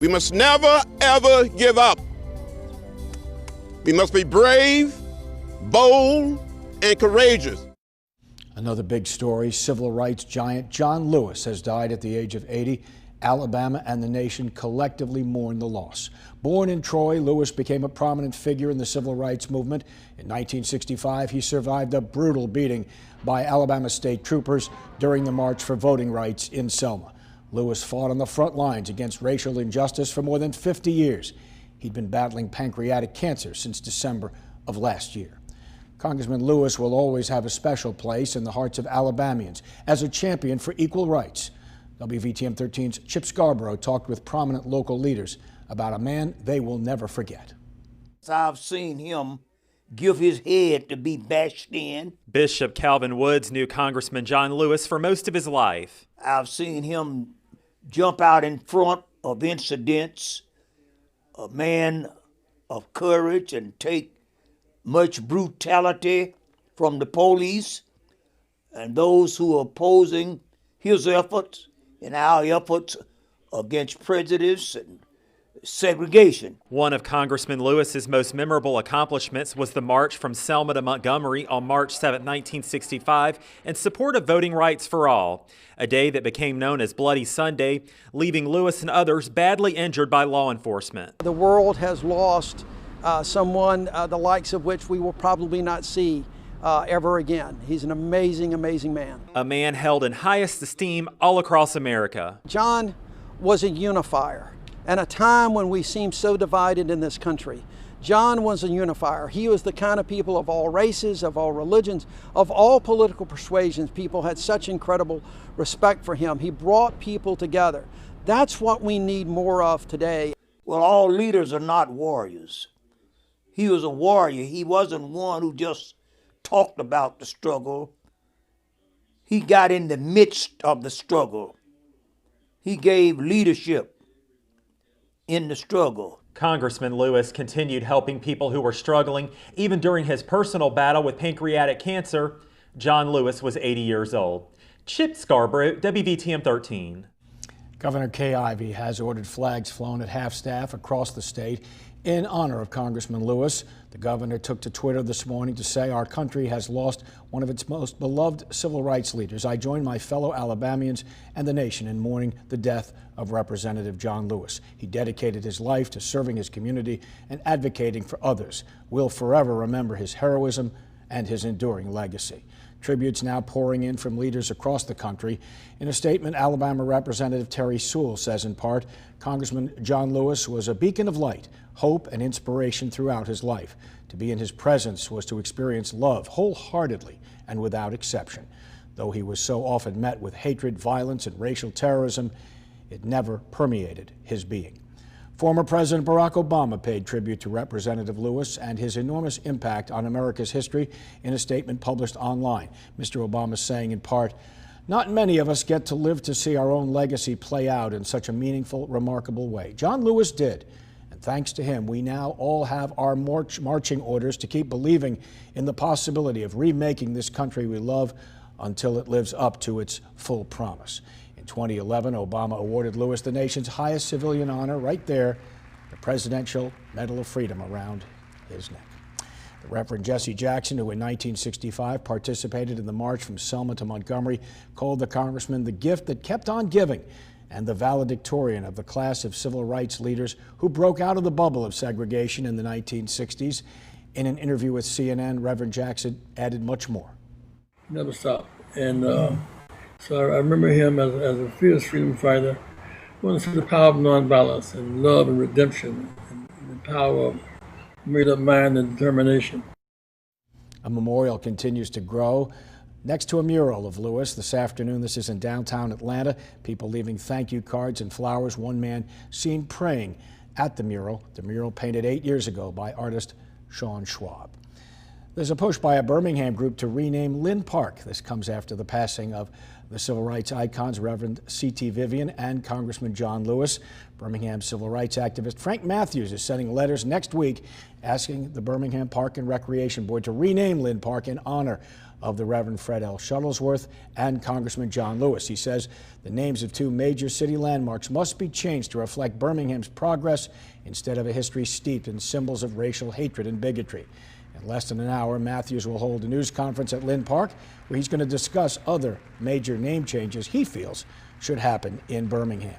We must never, ever give up. We must be brave, bold, and courageous. Another big story, civil rights giant John Lewis has died at the age of 80. Alabama and the nation collectively mourn the loss. Born in Troy, Lewis became a prominent figure in the civil rights movement. In 1965, he survived a brutal beating by Alabama state troopers during the March for Voting Rights in Selma. Lewis fought on the front lines against racial injustice for more than 50 years. He'd been battling pancreatic cancer since December of last year. Congressman Lewis will always have a special place in the hearts of Alabamians as a champion for equal rights. WVTM 13's Chip Scarborough talked with prominent local leaders about a man they will never forget. I've seen him give his head to be bashed in. Bishop Calvin Woods knew Congressman John Lewis for most of his life. I've seen him jump out in front of incidents, a man of courage, and take much brutality from the police and those who are opposing his efforts and our efforts against prejudice and segregation. One of Congressman Lewis's most memorable accomplishments was the march from Selma to Montgomery on March 7, 1965, in support of voting rights for all, a day that became known as Bloody Sunday, leaving Lewis and others badly injured by law enforcement. The world has lost someone the likes of which we will probably not see ever again. He's an amazing, amazing man. A man held in highest esteem all across America. John was a unifier. At a time when we seem so divided in this country, John was a unifier. He was the kind of people of all races, of all religions, of all political persuasions. People had such incredible respect for him. He brought people together. That's what we need more of today. Well, all leaders are not warriors. He was a warrior. He wasn't one who just talked about the struggle. He got in the midst of the struggle. He gave leadership in the struggle. Congressman Lewis continued helping people who were struggling even during his personal battle with pancreatic cancer. John Lewis was 80 years old. Chip Scarborough, WVTM 13. Governor Kay Ivey has ordered flags flown at half-staff across the state in honor of Congressman Lewis. The governor took to Twitter this morning to say our country has lost one of its most beloved civil rights leaders. I join my fellow Alabamians and the nation in mourning the death of Representative John Lewis. He dedicated his life to serving his community and advocating for others. We'll forever remember his heroism and his enduring legacy. Tributes now pouring in from leaders across the country. In a statement, Alabama Representative Terry Sewell says in part, Congressman John Lewis was a beacon of light, hope, and inspiration throughout his life. To be in his presence was to experience love wholeheartedly and without exception. Though he was so often met with hatred, violence, and racial terrorism, it never permeated his being. Former President Barack Obama paid tribute to Representative Lewis and his enormous impact on America's history in a statement published online. Mr. Obama saying in part, "Not many of us get to live to see our own legacy play out in such a meaningful, remarkable way. John Lewis did, and thanks to him, we now all have our marching orders to keep believing in the possibility of remaking this country we love until it lives up to its full promise." In 2011, Obama awarded Lewis the nation's highest civilian honor right there, the Presidential Medal of Freedom around his neck. The Reverend Jesse Jackson, who in 1965 participated in the march from Selma to Montgomery, called the congressman the gift that kept on giving and the valedictorian of the class of civil rights leaders who broke out of the bubble of segregation in the 1960s. In an interview with CNN, Reverend Jackson added much more. Never stopped. And so I remember him as a fierce freedom fighter. I want to see the power of nonviolence and love and redemption and the power of made-up mind and determination. A memorial continues to grow next to a mural of Lewis this afternoon. This is in downtown Atlanta. People leaving thank you cards and flowers. One man seen praying at the mural painted 8 years ago by artist Sean Schwab. There's a push by a Birmingham group to rename Lynn Park. This comes after the passing of the civil rights icons Reverend C.T. Vivian and Congressman John Lewis. Birmingham civil rights activist Frank Matthews is sending letters next week asking the Birmingham Park and Recreation Board to rename Lynn Park in honor of the Reverend Fred L. Shuttlesworth and Congressman John Lewis. He says the names of two major city landmarks must be changed to reflect Birmingham's progress instead of a history steeped in symbols of racial hatred and bigotry. In less than an hour, Matthews will hold a news conference at Lynn Park where he's going to discuss other major name changes he feels should happen in Birmingham.